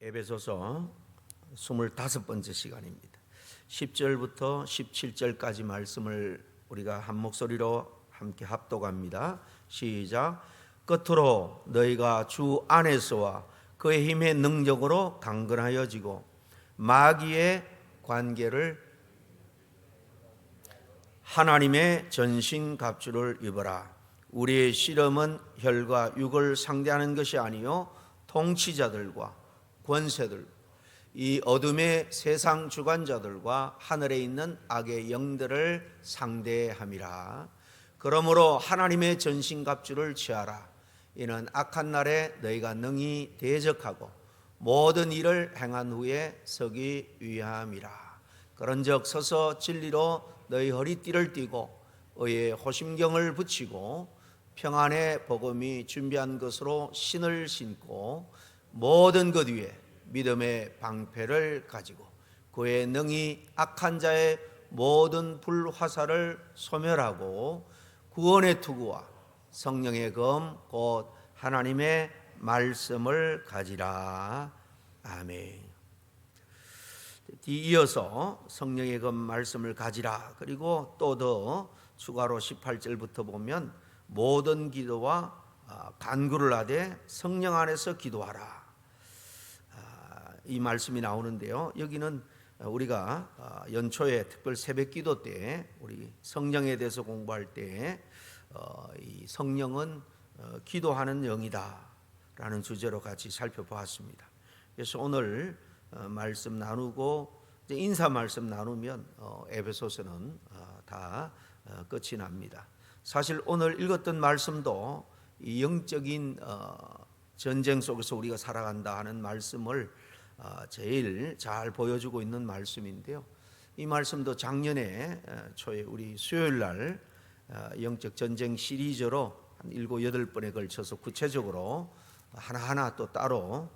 에베소서 25번째 시간입니다. 10절부터 17절까지 말씀을 우리가 한 목소리로 함께 합독합니다. 시작. 끝으로 너희가 주 안에서와 그의 힘의 능력으로 강건하여지고 마귀의 관계를 하나님의 전신갑주를 입어라. 우리의 씨름은 혈과 육을 상대하는 것이 아니요 통치자들과 권세들, 이 어둠의 세상 주관자들과 하늘에 있는 악의 영들을 상대함이라. 그러므로 하나님의 전신갑주를 취하라. 이는 악한 날에 너희가 능히 대적하고 모든 일을 행한 후에 서기 위함이라. 그런즉 서서 진리로 너희 허리띠를 띠고 의의 호심경을 붙이고 평안의 복음이 준비한 것으로 신을 신고 모든 것 위에 믿음의 방패를 가지고 그의 능히 악한 자의 모든 불화살을 소멸하고 구원의 투구와 성령의 검 곧 하나님의 말씀을 가지라. 아멘. 이어서 성령의 검 말씀을 가지라. 그리고 또 더 추가로 18절부터 보면 모든 기도와 간구를 하되 성령 안에서 기도하라. 이 말씀이 나오는데요. 여기는 우리가 연초에 특별 새벽기도 때 우리 성령에 대해서 공부할 때 이 성령은 기도하는 영이다라는 주제로 같이 살펴보았습니다. 그래서 오늘 말씀 나누고 인사 말씀 나누면 에베소서는 다 끝이 납니다. 사실 오늘 읽었던 말씀도 이 영적인 전쟁 속에서 우리가 살아간다 하는 말씀을 제일 잘 보여주고 있는 말씀인데요. 이 말씀도 작년에 초에 우리 수요일 날 영적 전쟁 시리즈로 한 7, 8번에 걸쳐서 구체적으로 하나하나 또 따로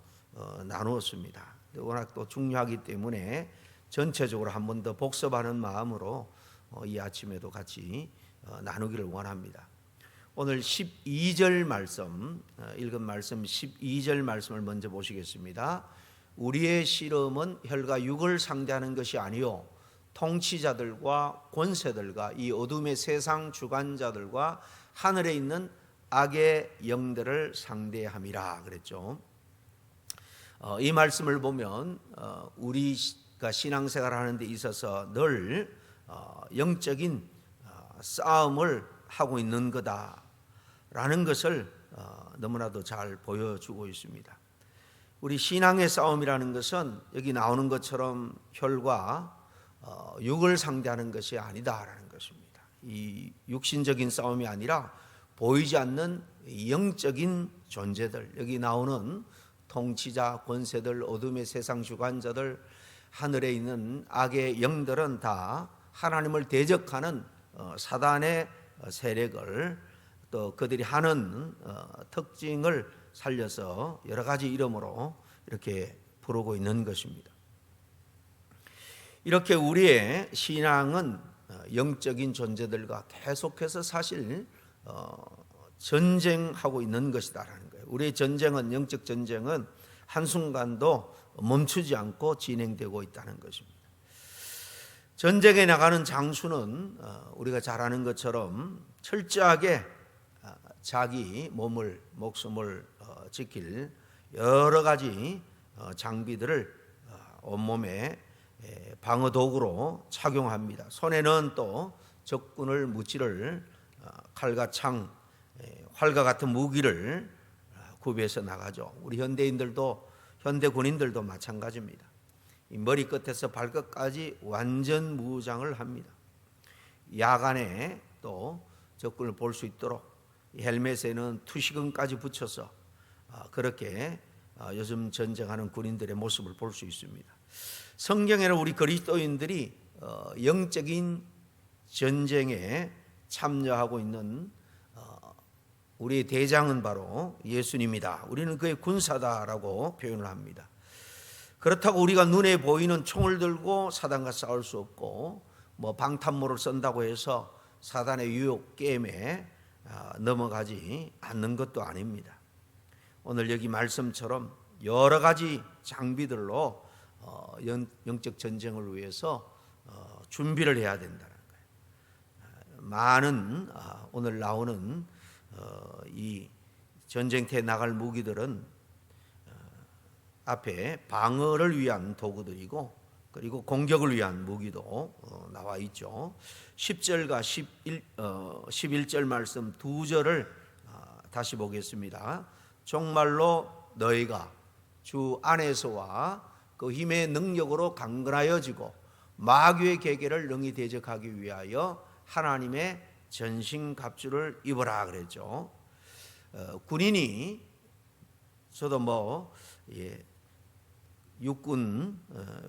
나누었습니다. 워낙 또 중요하기 때문에 전체적으로 한 번 더 복습하는 마음으로 이 아침에도 같이 나누기를 원합니다. 오늘 12절 말씀, 읽은 말씀 12절 말씀을 먼저 보시겠습니다. 우리의 씨름은 혈과 육을 상대하는 것이 아니요 통치자들과 권세들과 이 어둠의 세상 주관자들과 하늘에 있는 악의 영들을 상대함이라 그랬죠. 이 말씀을 보면 우리가 신앙생활 하는 데 있어서 늘 영적인 싸움을 하고 있는 거다라는 것을 너무나도 잘 보여주고 있습니다. 우리 신앙의 싸움이라는 것은 여기 나오는 것처럼 혈과 육을 상대하는 것이 아니다라는 것입니다. 이 육신적인 싸움이 아니라 보이지 않는 영적인 존재들, 여기 나오는 통치자, 권세들, 어둠의 세상 주관자들, 하늘에 있는 악의 영들은 다 하나님을 대적하는 사단의 세력을 또 그들이 하는 특징을 살려서 여러 가지 이름으로 이렇게 부르고 있는 것입니다. 이렇게 우리의 신앙은 영적인 존재들과 계속해서 사실 전쟁하고 있는 것이다라는 거예요. 우리의 전쟁은, 영적 전쟁은 한순간도 멈추지 않고 진행되고 있다는 것입니다. 전쟁에 나가는 장수는 우리가 잘 아는 것처럼 철저하게 자기 목숨을 지킬 여러 가지 장비들을 온몸에 방어 도구로 착용합니다. 손에는 또 적군을 무찌를 칼과 창, 활과 같은 무기를 구비해서 나가죠. 우리 현대 군인들도 마찬가지입니다. 이 머리 끝에서 발끝까지 완전 무장을 합니다. 야간에 또 적군을 볼 수 있도록 헬멧에는 투시건까지 붙여서 그렇게 요즘 전쟁하는 군인들의 모습을 볼 수 있습니다. 성경에는 우리 그리스도인들이 영적인 전쟁에 참여하고 있는 우리의 대장은 바로 예수님이다. 우리는 그의 군사다라고 표현을 합니다. 그렇다고 우리가 눈에 보이는 총을 들고 사단과 싸울 수 없고 방탄모를 쏜다고 해서 사단의 유혹 게임에 넘어가지 않는 것도 아닙니다. 오늘 여기 말씀처럼 여러 가지 장비들로 영적 전쟁을 위해서 준비를 해야 된다는 거예요. 많은 오늘 나오는 이 전쟁터에 나갈 무기들은 앞에 방어를 위한 도구들이고 그리고 공격을 위한 무기도 나와 있죠. 10절과 11절 말씀 두 절을 다시 보겠습니다. 정말로 너희가 주 안에서와 그 힘의 능력으로 강건하여지고 마귀의 계계를 능히 대적하기 위하여 하나님의 전신갑주를 입으라 그랬죠. 군인이 저도 육군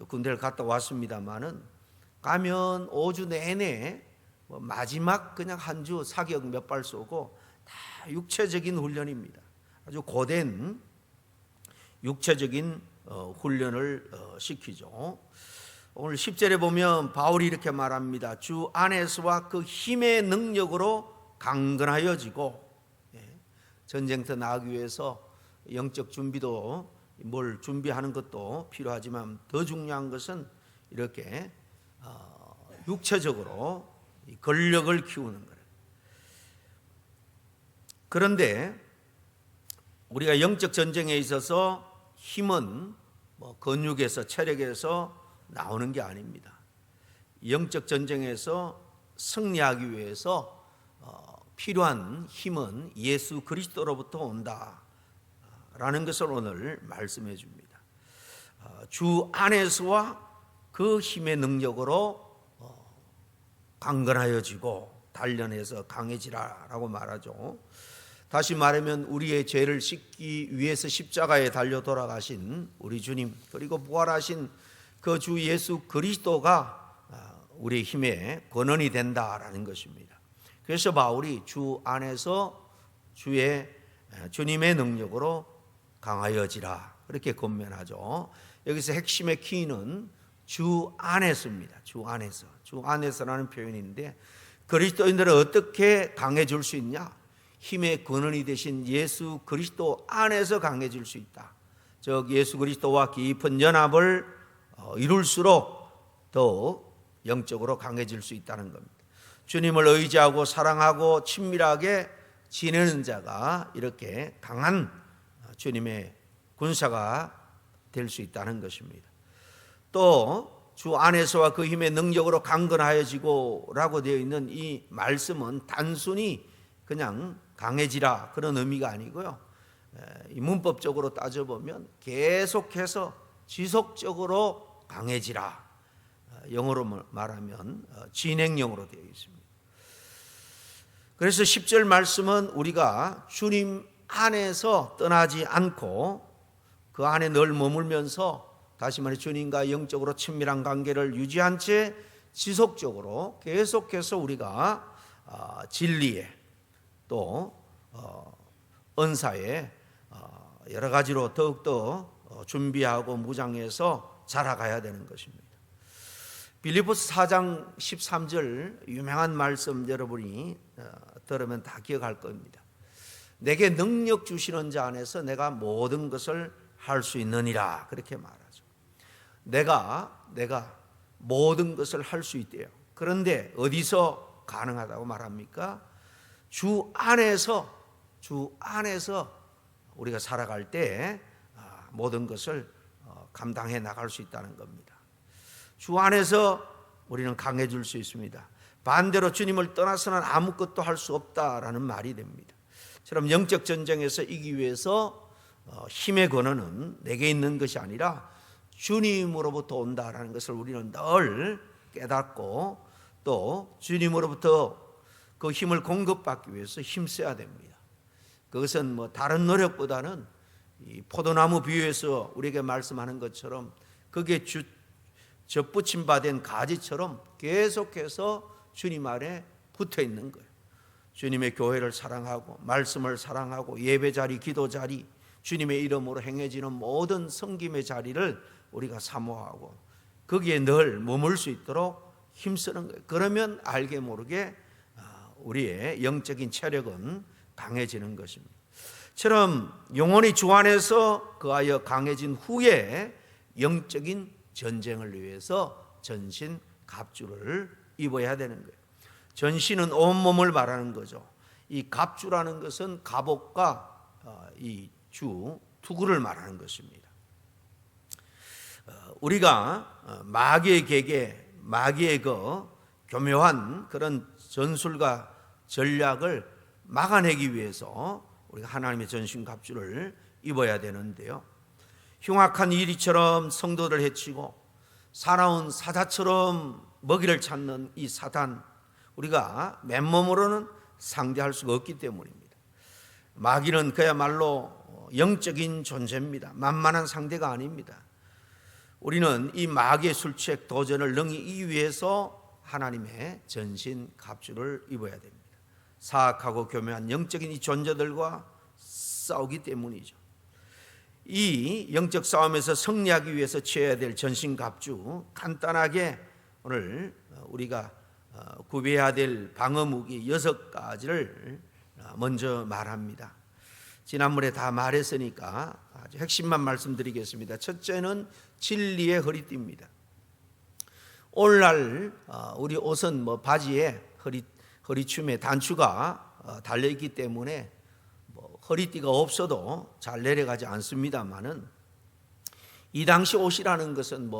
군대를 갔다 왔습니다만은 가면 5주 내내 마지막 그냥 한 주 사격 몇 발 쏘고 다 육체적인 훈련입니다. 아주 고된 육체적인 훈련을 시키죠. 오늘 10절에 보면 바울이 이렇게 말합니다. 주 안에서와 그 힘의 능력으로 강건하여지고, 전쟁터 나가기 위해서 영적 준비도 뭘 준비하는 것도 필요하지만 더 중요한 것은 이렇게 육체적으로 근력을 키우는 거예요. 그런데 우리가 영적 전쟁에 있어서 힘은 근육에서 체력에서 나오는 게 아닙니다. 영적 전쟁에서 승리하기 위해서 필요한 힘은 예수 그리스도로부터 온다라는 것을 오늘 말씀해 줍니다. 주 안에서와 그 힘의 능력으로 강건하여지고 단련해서 강해지라라고 말하죠. 다시 말하면 우리의 죄를 씻기 위해서 십자가에 달려 돌아가신 우리 주님 그리고 부활하신 그 주 예수 그리스도가 우리의 힘의 근원이 된다라는 것입니다. 그래서 바울이 주 안에서 주님의 능력으로 강하여지라 그렇게 권면하죠. 여기서 핵심의 키는 주 안에서입니다. 주 안에서라는 표현인데 그리스도인들은 어떻게 강해질 수 있냐? 힘의 근원이 되신 예수 그리스도 안에서 강해질 수 있다. 즉 예수 그리스도와 깊은 연합을 이룰수록 더 영적으로 강해질 수 있다는 겁니다. 주님을 의지하고 사랑하고 친밀하게 지내는 자가 이렇게 강한 주님의 군사가 될 수 있다는 것입니다. 또 주 안에서와 그 힘의 능력으로 강건하여지고 라고 되어 있는 이 말씀은 단순히 그냥 강해지라 그런 의미가 아니고요. 이 문법적으로 따져보면 계속해서 지속적으로 강해지라. 영어로 말하면 진행형으로 되어 있습니다. 그래서 10절 말씀은 우리가 주님 안에서 떠나지 않고 그 안에 늘 머물면서 다시 말해 주님과 영적으로 친밀한 관계를 유지한 채 지속적으로 계속해서 우리가 진리에 또 은사에 여러 가지로 더욱더 준비하고 무장해서 자라가야 되는 것입니다. 빌립보서 4장 13절 유명한 말씀 여러분이 들으면 다 기억할 겁니다. 내게 능력 주시는 자 안에서 내가 모든 것을 할 수 있느니라 그렇게 말하죠. 내가 모든 것을 할 수 있대요. 그런데 어디서 가능하다고 말합니까? 주 안에서 우리가 살아갈 때 모든 것을 감당해 나갈 수 있다는 겁니다. 주 안에서 우리는 강해질 수 있습니다. 반대로 주님을 떠나서는 아무것도 할 수 없다라는 말이 됩니다. 처럼 영적 전쟁에서 이기기 위해서 힘의 근원은 내게 있는 것이 아니라 주님으로부터 온다라는 것을 우리는 늘 깨닫고 또 주님으로부터 그 힘을 공급받기 위해서 힘써야 됩니다. 그것은 다른 노력보다는 이 포도나무 비유에서 우리에게 말씀하는 것처럼 그게 접붙임 받은 가지처럼 계속해서 주님 아래 붙어 있는 거예요. 주님의 교회를 사랑하고 말씀을 사랑하고 예배 자리, 기도 자리, 주님의 이름으로 행해지는 모든 섬김의 자리를 우리가 사모하고 거기에 늘 머물 수 있도록 힘쓰는 거예요. 그러면 알게 모르게 우리의 영적인 체력은 강해지는 것입니다. 처럼 영혼이 주 안에서 그하여 강해진 후에 영적인 전쟁을 위해서 전신 갑주를 입어야 되는 거예요. 전신은 온몸을 말하는 거죠. 이 갑주라는 것은 갑옷과 이 주 투구를 말하는 것입니다. 우리가 마귀의 계계, 마귀의 그 교묘한 그런 전술과 전략을 막아내기 위해서 우리가 하나님의 전신 갑주를 입어야 되는데요. 흉악한 이리처럼 성도들 해치고 사나운 사자처럼 먹이를 찾는 이 사단, 우리가 맨몸으로는 상대할 수가 없기 때문입니다. 마귀는 그야말로 영적인 존재입니다. 만만한 상대가 아닙니다. 우리는 이 마귀의 술책 도전을 능히 위해서 하나님의 전신 갑주를 입어야 됩니다. 사악하고 교묘한 영적인 이 존재들과 싸우기 때문이죠. 이 영적 싸움에서 승리하기 위해서 취해야 될 전신 갑주, 간단하게 오늘 우리가 구비해야 될 방어 무기 6가지를 먼저 말합니다. 지난번에 다 말했으니까 아주 핵심만 말씀드리겠습니다. 첫째는 진리의 허리띠입니다. 오늘날 우리 옷은 바지에 허리춤에 단추가 달려있기 때문에 허리띠가 없어도 잘 내려가지 않습니다만은, 이 당시 옷이라는 것은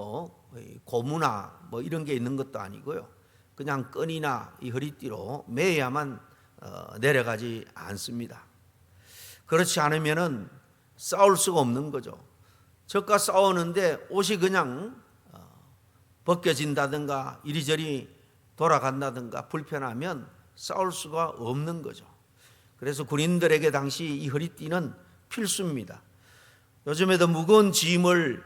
고무나 이런 게 있는 것도 아니고요. 그냥 끈이나 이 허리띠로 매야만 내려가지 않습니다. 그렇지 않으면은 싸울 수가 없는 거죠. 적과 싸우는데 옷이 그냥 벗겨진다든가 이리저리 돌아간다든가 불편하면 싸울 수가 없는 거죠. 그래서 군인들에게 당시 이 허리띠는 필수입니다. 요즘에도 무거운 짐을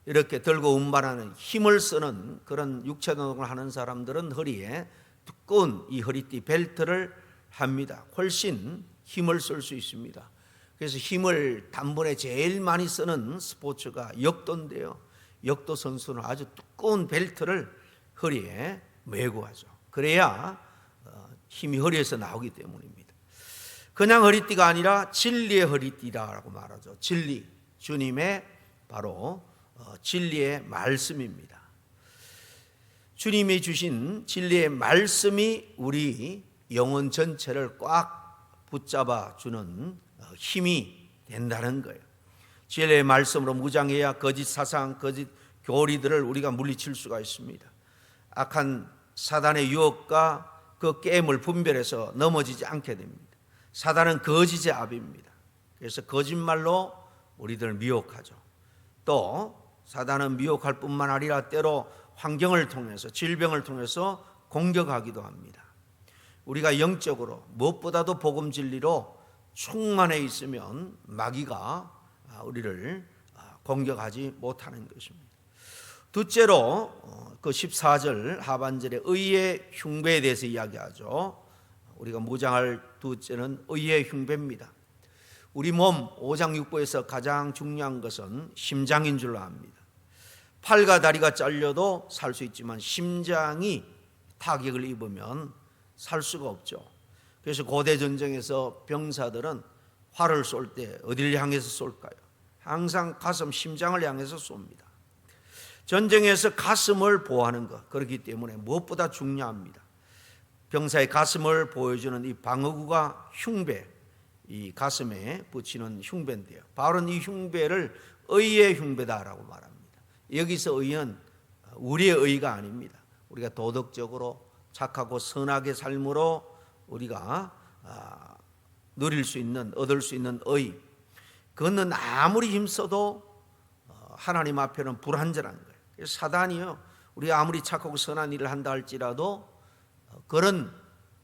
이렇게 들고 운반하는 힘을 쓰는 그런 육체노동을 하는 사람들은 허리에 두꺼운 이 허리띠 벨트를 합니다. 훨씬 힘을 쓸 수 있습니다. 그래서 힘을 단번에 제일 많이 쓰는 스포츠가 역도인데요. 역도 선수는 아주 두꺼운 벨트를 허리에 메고 하죠. 그래야 힘이 허리에서 나오기 때문입니다. 그냥 허리띠가 아니라 진리의 허리띠라고 말하죠. 진리, 주님의 바로 진리의 말씀입니다. 주님이 주신 진리의 말씀이 우리 영혼 전체를 꽉 붙잡아 주는 힘이 된다는 거예요. 진리의 말씀으로 무장해야 거짓 사상, 거짓 교리들을 우리가 물리칠 수가 있습니다. 악한 사단의 유혹과 그 게임을 분별해서 넘어지지 않게 됩니다. 사단은 거짓의 아비입니다. 그래서 거짓말로 우리들을 미혹하죠. 또 사단은 미혹할 뿐만 아니라 때로 환경을 통해서, 질병을 통해서 공격하기도 합니다. 우리가 영적으로 무엇보다도 복음 진리로 충만해 있으면 마귀가 우리를 공격하지 못하는 것입니다. 둘째로 그 14절 하반절에 의의 흉배에 대해서 이야기하죠. 우리가 무장할 둘째는 의의 흉배입니다. 우리 몸 5장6부에서 가장 중요한 것은 심장인 줄로 압니다. 팔과 다리가 잘려도 살 수 있지만 심장이 타격을 입으면 살 수가 없죠. 그래서 고대 전쟁에서 병사들은 활을 쏠 때 어디를 향해서 쏠까요? 항상 가슴, 심장을 향해서 쏩니다. 전쟁에서 가슴을 보호하는 것, 그렇기 때문에 무엇보다 중요합니다. 병사의 가슴을 보여주는 이 방어구가 흉배, 이 가슴에 붙이는 흉배인데요. 바로 이 흉배를 의의 흉배다라고 말합니다. 여기서 의는 우리의 의가 아닙니다. 우리가 도덕적으로 착하고 선하게 삶으로 우리가 누릴 수 있는, 얻을 수 있는 의, 그거는 아무리 힘써도 하나님 앞에는 불완전한 거예요. 그래서 사단이요, 우리가 아무리 착하고 선한 일을 한다 할지라도 그런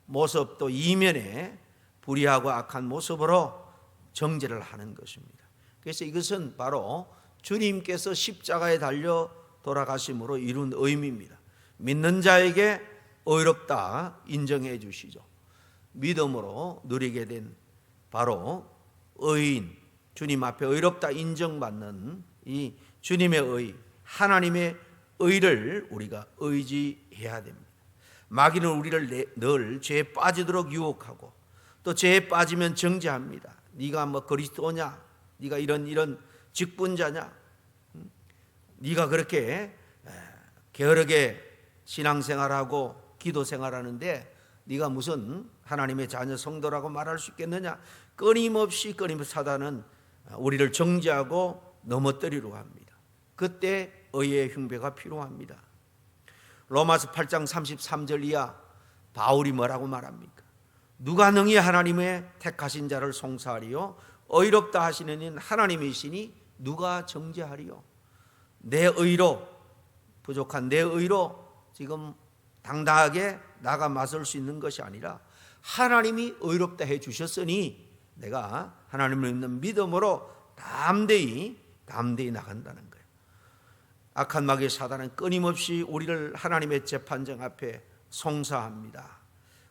모습도 이면에 불의하고 악한 모습으로 정죄를 하는 것입니다. 그래서 이것은 바로 주님께서 십자가에 달려 돌아가심으로 이룬 의미입니다. 믿는 자에게 의롭다 인정해 주시죠. 믿음으로 누리게 된 바로 의인, 주님 앞에 의롭다 인정받는 이 주님의 의, 하나님의 의를 우리가 의지해야 됩니다. 마귀는 우리를 늘 죄에 빠지도록 유혹하고 또 죄에 빠지면 정죄합니다. 네가 뭐 그리스도냐? 네가 이런 직분자냐? 네가 그렇게 게으르게 신앙생활하고 기도생활하는데 네가 무슨 하나님의 자녀 성도라고 말할 수 있겠느냐? 끊임없이 사단은 우리를 정죄하고 넘어뜨리려고 합니다. 그때 의의 흉배가 필요합니다. 로마서 8장 33절 이하 바울이 뭐라고 말합니까? 누가 능히 하나님의 택하신 자를 송사하리요? 의롭다 하시는 이는 하나님이시니 누가 정죄하리요? 내 의로, 부족한 내 의로 지금 당당하게 나가 맞설 수 있는 것이 아니라 하나님이 의롭다 해 주셨으니 내가 하나님을 믿는 믿음으로 담대히 나간다는 거예요. 악한 마귀의 사단은 끊임없이 우리를 하나님의 재판정 앞에 송사합니다.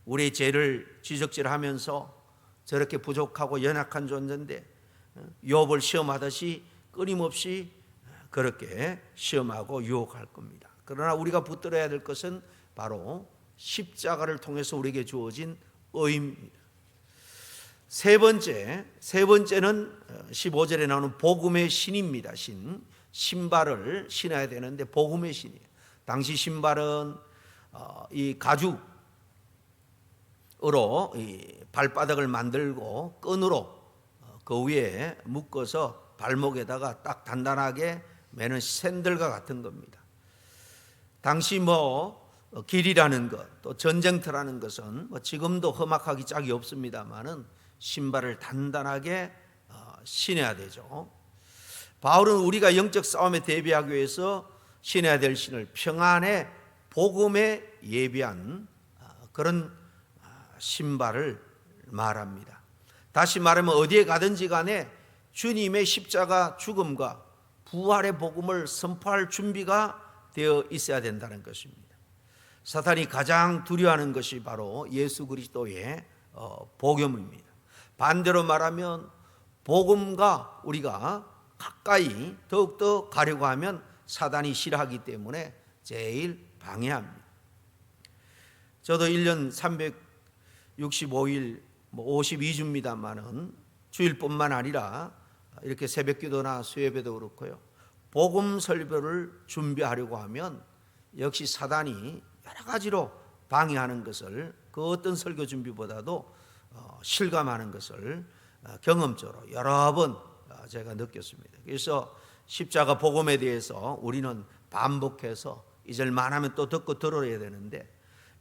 우리의 죄를 지적질하면서 저렇게 부족하고 연약한 존재인데 욥을 시험하듯이 끊임없이 그렇게 시험하고 유혹할 겁니다. 그러나 우리가 붙들어야 될 것은 바로 십자가를 통해서 우리에게 주어진 의입니다. 세 번째는 15절에 나오는 복음의 신입니다. 신발을 신어야 되는데 복음의 신이에요. 당시 신발은 이 가죽으로 이 발바닥을 만들고 끈으로 그 위에 묶어서 발목에다가 딱 단단하게 매는 샌들과 같은 겁니다. 당시 길이라는 것, 또 전쟁터라는 것은 지금도 험악하기 짝이 없습니다만은 신발을 단단하게 신어야 되죠. 바울은 우리가 영적 싸움에 대비하기 위해서 신어야 될 신을 평안의 복음에 예비한 그런 신발을 말합니다. 다시 말하면 어디에 가든지 간에 주님의 십자가 죽음과 부활의 복음을 선포할 준비가 되어 있어야 된다는 것입니다. 사탄이 가장 두려워하는 것이 바로 예수 그리스도의 복음입니다. 반대로 말하면 복음과 우리가 가까이 더욱더 가려고 하면 사단이 싫어하기 때문에 제일 방해합니다. 저도 1년 365일 52주입니다만은 주일뿐만 아니라 이렇게 새벽기도나 수요예배도 그렇고요. 복음 설교를 준비하려고 하면 역시 사단이 여러 가지로 방해하는 것을 그 어떤 설교 준비보다도 실감하는 것을 경험적으로 여러 번 제가 느꼈습니다. 그래서 십자가 복음에 대해서 우리는 반복해서 잊을만 하면 또 듣고 들어야 되는데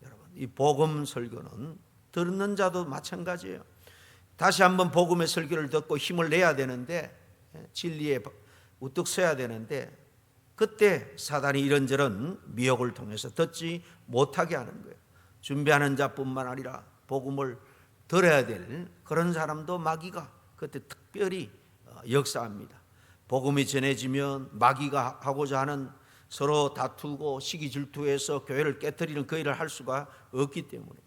여러분 이 복음 설교는 듣는 자도 마찬가지예요. 다시 한번 복음의 설교를 듣고 힘을 내야 되는데 진리에 우뚝 서야 되는데 그때 사단이 이런저런 미혹을 통해서 듣지 못하게 하는 거예요. 준비하는 자뿐만 아니라 복음을 들어야 될 그런 사람도 마귀가 그때 특별히 역사합니다. 복음이 전해지면 마귀가 하고자 하는 서로 다투고 시기 질투해서 교회를 깨뜨리는 그 일을 할 수가 없기 때문입니다.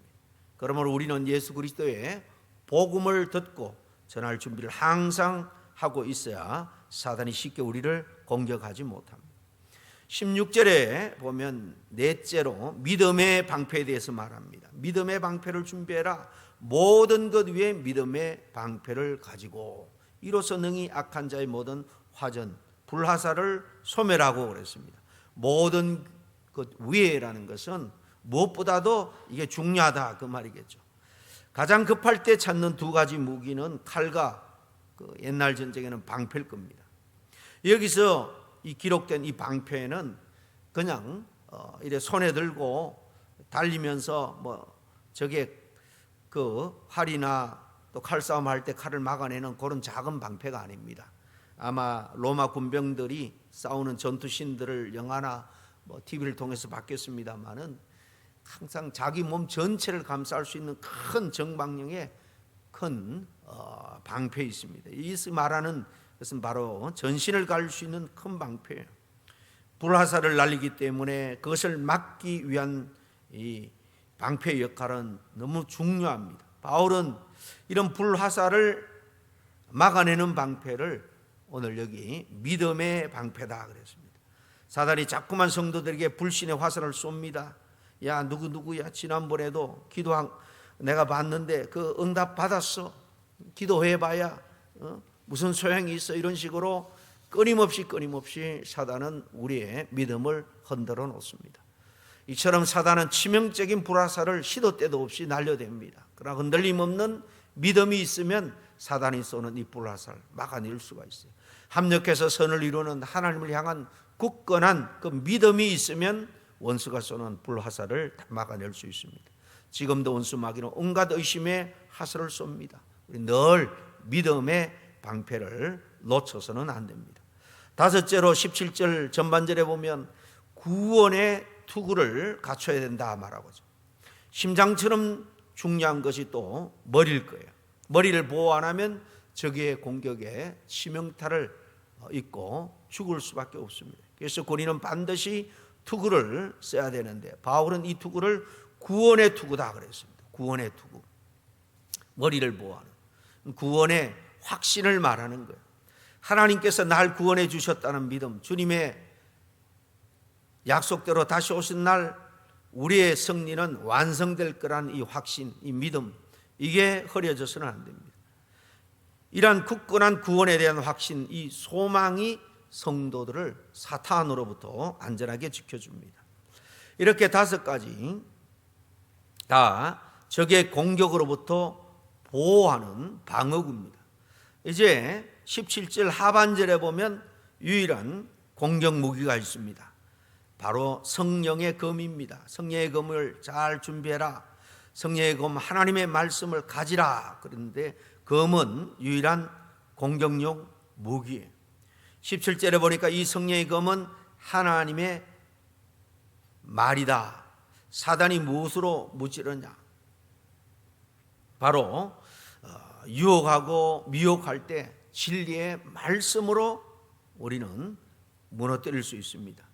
그러므로 우리는 예수 그리스도의 복음을 듣고 전할 준비를 항상 하고 있어야 사단이 쉽게 우리를 공격하지 못합니다. 16절에 보면 넷째로 믿음의 방패에 대해서 말합니다. 믿음의 방패를 준비해라. 모든 것 위에 믿음의 방패를 가지고 이로써 능히 악한 자의 모든 화전 불화살을 소멸하고 그랬습니다. 모든 것 위에라는 것은 무엇보다도 이게 중요하다 그 말이겠죠. 가장 급할 때 찾는 두 가지 무기는 칼과 그 옛날 전쟁에는 방패일 겁니다. 여기서 이 기록된 이 방패는 그냥 이래 손에 들고 달리면서 저게 그 활이나 또 칼싸움 할 때 칼을 막아내는 그런 작은 방패가 아닙니다. 아마 로마 군병들이 싸우는 전투신들을 영화나 TV를 통해서 봤겠습니다만은 항상 자기 몸 전체를 감쌀 수 있는 큰 정방형의 큰 방패 있습니다. 이 말하는 것은 바로 전신을 가릴 수 있는 큰 방패예요. 불화살을 날리기 때문에 그것을 막기 위한 이 방패의 역할은 너무 중요합니다. 바울은 이런 불화살을 막아내는 방패를 오늘 여기 믿음의 방패다 그랬습니다. 사단이 자꾸만 성도들에게 불신의 화살을 쏩니다. 야 누구야 지난번에도 기도한 내가 봤는데 그 응답 받았어. 기도해봐야 무슨 소용이 있어? 이런 식으로 끊임없이 사단은 우리의 믿음을 흔들어 놓습니다. 이처럼 사단은 치명적인 불화살을 시도 때도 없이 날려댑니다. 그러나 흔들림 없는 믿음이 있으면 사단이 쏘는 이 불화살 막아낼 수가 있어요. 합력해서 선을 이루는 하나님을 향한 굳건한 그 믿음이 있으면 원수가 쏘는 불화살을 다 막아낼 수 있습니다. 지금도 원수 마귀는 온갖 의심의 화살을 쏩니다. 우리 늘 믿음의 방패를 놓쳐서는 안 됩니다. 다섯째로 17절 전반절에 보면 구원의 투구를 갖춰야 된다 말하고 있죠. 심장처럼 중요한 것이 또 머리일 거예요. 머리를 보호 안 하면 적의 공격에 치명타를 입고 죽을 수밖에 없습니다. 그래서 군인은 반드시 투구를 써야 되는데 바울은 이 투구를 구원의 투구다 그랬습니다. 구원의 투구. 머리를 보호하는 구원의 확신을 말하는 거예요. 하나님께서 날 구원해 주셨다는 믿음, 주님의 약속대로 다시 오신 날 우리의 승리는 완성될 거란 이 확신, 이 믿음, 이게 흐려져서는 안 됩니다. 이러한 굳건한 구원에 대한 확신, 이 소망이 성도들을 사탄으로부터 안전하게 지켜줍니다. 이렇게 5가지 다 적의 공격으로부터 보호하는 방어구입니다. 이제 17절 하반절에 보면 유일한 공격 무기가 있습니다. 바로 성령의 검입니다. 성령의 검을 잘 준비해라. 성령의 검, 하나님의 말씀을 가지라. 그런데 검은 유일한 공격용 무기예요. 17절에 보니까 이 성령의 검은 하나님의 말이다. 사단이 무엇으로 무찌르냐? 바로 유혹하고 미혹할 때 진리의 말씀으로 우리는 무너뜨릴 수 있습니다.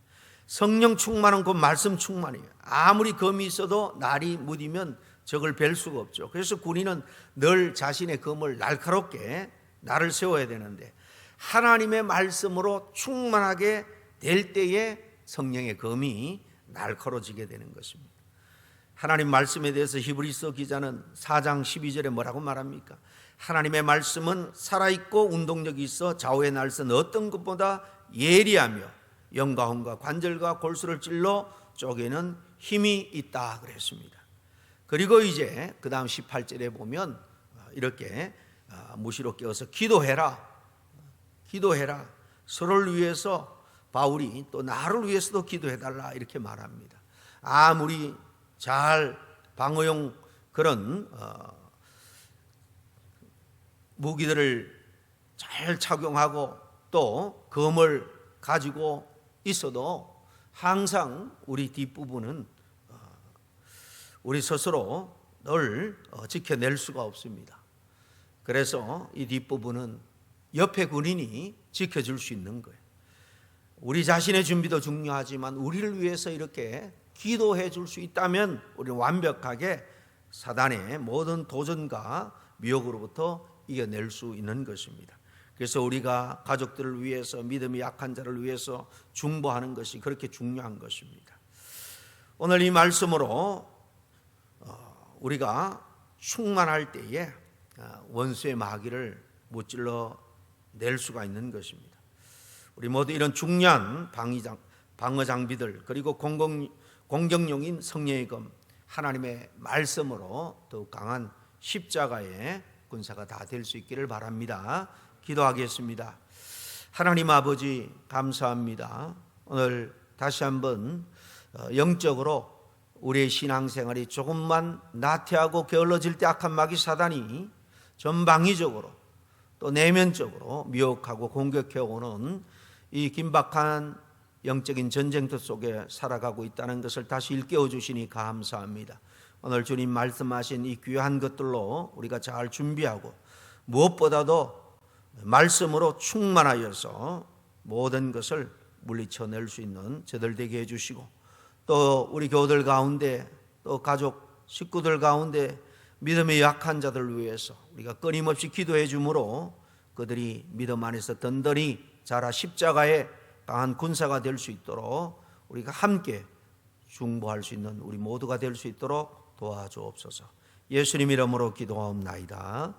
성령 충만은 곧 말씀 충만이에요. 아무리 검이 있어도 날이 무디면 적을 뵐 수가 없죠. 그래서 군인은 늘 자신의 검을 날카롭게 날을 세워야 되는데 하나님의 말씀으로 충만하게 될 때에 성령의 검이 날카로워지게 되는 것입니다. 하나님 말씀에 대해서 히브리서 기자는 4장 12절에 뭐라고 말합니까? 하나님의 말씀은 살아있고 운동력이 있어 좌우의 날선 어떤 것보다 예리하며 영과 혼과 관절과 골수를 찔러 쪼개는 힘이 있다 그랬습니다. 그리고 이제 그 다음 18절에 보면 이렇게 무시로 깨어서 기도해라. 서로를 위해서 바울이 또 나를 위해서도 기도해달라 이렇게 말합니다. 아무리 잘 방어용 그런 무기들을 잘 착용하고 또 검을 가지고 있어도 항상 우리 뒷부분은 우리 스스로 늘 지켜낼 수가 없습니다. 그래서 이 뒷부분은 옆에 군인이 지켜줄 수 있는 거예요. 우리 자신의 준비도 중요하지만 우리를 위해서 이렇게 기도해 줄 수 있다면 우리는 완벽하게 사단의 모든 도전과 미혹으로부터 이겨낼 수 있는 것입니다. 그래서 우리가 가족들을 위해서 믿음이 약한 자를 위해서 중보하는 것이 그렇게 중요한 것입니다. 오늘 이 말씀으로 우리가 충만할 때에 원수의 마귀를 무찔러 낼 수가 있는 것입니다. 우리 모두 이런 중요한 방어 장비들 그리고 공격용인 성령의 검 하나님의 말씀으로 더욱 강한 십자가의 군사가 다 될 수 있기를 바랍니다. 기도하겠습니다. 하나님 아버지 감사합니다. 오늘 다시 한번 영적으로 우리의 신앙생활이 조금만 나태하고 게을러질 때 악한 마귀 사단이 전방위적으로 또 내면적으로 미혹하고 공격해오는 이 긴박한 영적인 전쟁터 속에 살아가고 있다는 것을 다시 일깨워 주시니 감사합니다. 오늘 주님 말씀하신 이 귀한 것들로 우리가 잘 준비하고 무엇보다도 말씀으로 충만하여서 모든 것을 물리쳐낼 수 있는 저들 되게 해주시고 또 우리 교우들 가운데 또 가족 식구들 가운데 믿음의 약한 자들을 위해서 우리가 끊임없이 기도해 주므로 그들이 믿음 안에서 든든히 자라 십자가의 강한 군사가 될 수 있도록 우리가 함께 중보할 수 있는 우리 모두가 될 수 있도록 도와주옵소서. 예수님 이름으로 기도하옵나이다.